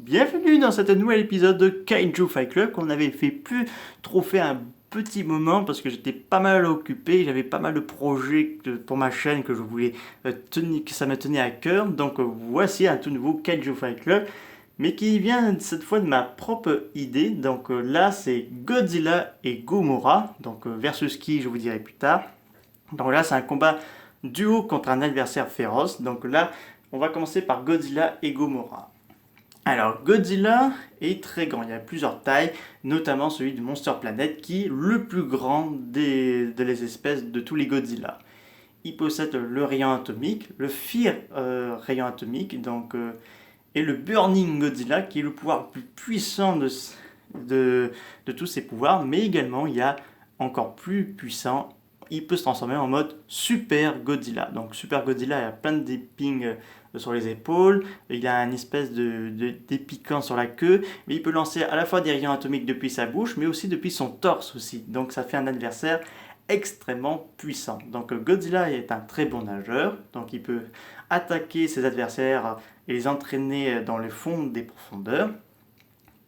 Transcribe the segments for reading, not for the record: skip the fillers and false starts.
bienvenue dans cet nouvel épisode de Kaiju Fight Club qu'on avait plus trop fait un petit moment parce que j'étais pas mal occupé, j'avais pas mal de projets pour ma chaîne que je voulais que ça me tenait à cœur. Donc voici un tout nouveau Kaiju Fight Club, mais qui vient cette fois de ma propre idée. Donc là c'est Godzilla et Gomora, donc versus qui je vous dirai plus tard. Donc là c'est un combat duo contre un adversaire féroce. Donc là on va commencer par Godzilla et Gomora. Alors Godzilla est très grand, il y a plusieurs tailles, notamment celui de Monster Planet qui est le plus grand des espèces de tous les Godzilla. Il possède le rayon atomique, le Fear rayon atomique, et le Burning Godzilla qui est le pouvoir le plus puissant de tous ses pouvoirs, mais également il y a encore plus puissant, il peut se transformer en mode Super Godzilla. Donc Super Godzilla a plein d'épines sur les épaules, il a une espèce d'épiquant sur la queue, mais il peut lancer à la fois des rayons atomiques depuis sa bouche, mais aussi depuis son torse aussi. Donc ça fait un adversaire extrêmement puissant. Donc Godzilla est un très bon nageur, donc il peut attaquer ses adversaires et les entraîner dans le fond des profondeurs.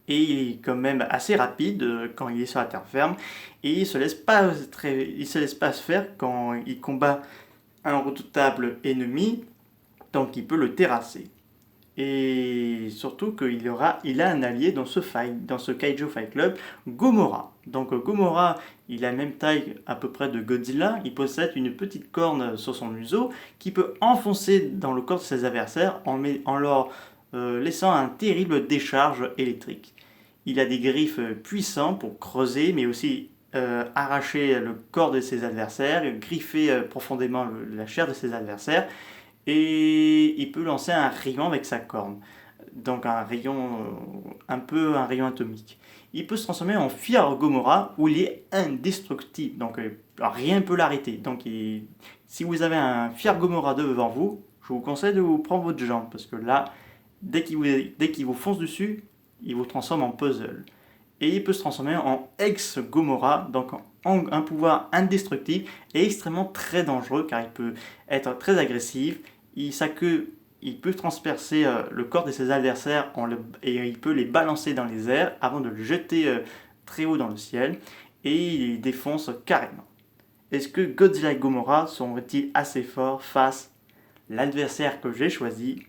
Et il est quand même assez rapide quand il est sur la terre ferme, et il se laisse pas se faire quand il combat un redoutable ennemi, donc il peut le terrasser. Et surtout qu'il a un allié dans ce Kaiju Fight Club, Gomora. Donc Gomora, il a la même taille à peu près de Godzilla, il possède une petite corne sur son museau qui peut enfoncer dans le corps de ses adversaires en leur laissant un terrible décharge électrique. Il a des griffes puissantes pour creuser, mais aussi arracher le corps de ses adversaires, griffer profondément la chair de ses adversaires, et il peut lancer un rayon avec sa corne, donc un rayon un rayon atomique. Il peut se transformer en Fear Gomora où il est indestructible, donc rien ne peut l'arrêter. Donc si vous avez un Fear Gomora devant vous, je vous conseille de vous prendre votre jambe, parce que là, dès qu'il vous fonce dessus, il vous transforme en puzzle. Et il peut se transformer en Ex Gomora, donc en un pouvoir indestructible et extrêmement très dangereux, car il peut être très agressif. Sa queue, il peut transpercer le corps de ses adversaires et il peut les balancer dans les airs avant de le jeter très haut dans le ciel, et il les défonce carrément. Est-ce que Godzilla et Gomora seront-ils assez forts face à l'adversaire que j'ai choisi,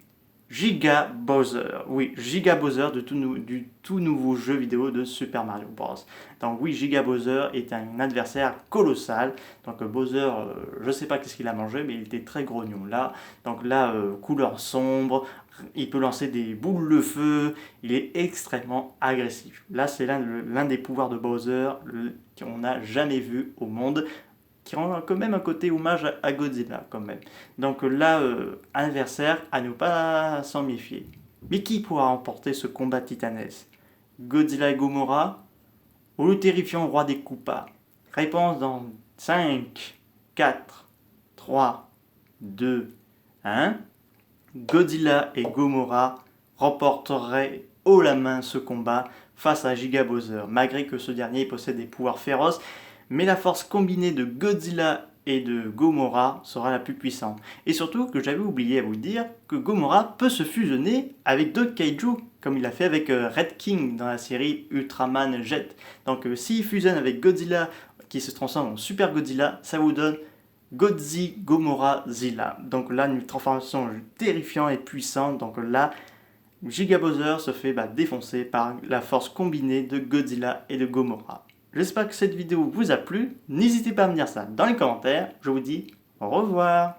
Giga Bowser? Oui, Giga Bowser du tout nouveau jeu vidéo de Super Mario Bros. Donc oui, Giga Bowser est un adversaire colossal. Donc Bowser, je ne sais pas qu'est-ce qu'il a mangé, mais il était très grognon là. Donc là, couleur sombre, il peut lancer des boules de feu, il est extrêmement agressif. Là, c'est l'un des pouvoirs de Bowser qu'on n'a jamais vu au monde, qui rend quand même un côté hommage à Godzilla quand même. Donc là, adversaire à ne pas s'en méfier. Mais qui pourra remporter ce combat titanesque? Godzilla et Gomora ou le terrifiant roi des Koopas? Réponse dans 5, 4, 3, 2, 1. Godzilla et Gomora remporteraient haut la main ce combat face à Giga Bowser, malgré que ce dernier possède des pouvoirs féroces. Mais la force combinée de Godzilla et de Gomora sera la plus puissante. Et surtout, que j'avais oublié à vous dire, que Gomora peut se fusionner avec d'autres kaiju, comme il a fait avec Red King dans la série Ultraman Jet. Donc s'il fusionne avec Godzilla, qui se transforme en Super Godzilla, ça vous donne Godzi Gomora Zilla. Donc là, une transformation terrifiante et puissante. Donc là, Giga Bowser se fait défoncer par la force combinée de Godzilla et de Gomora. J'espère que cette vidéo vous a plu. N'hésitez pas à me dire ça dans les commentaires. Je vous dis au revoir.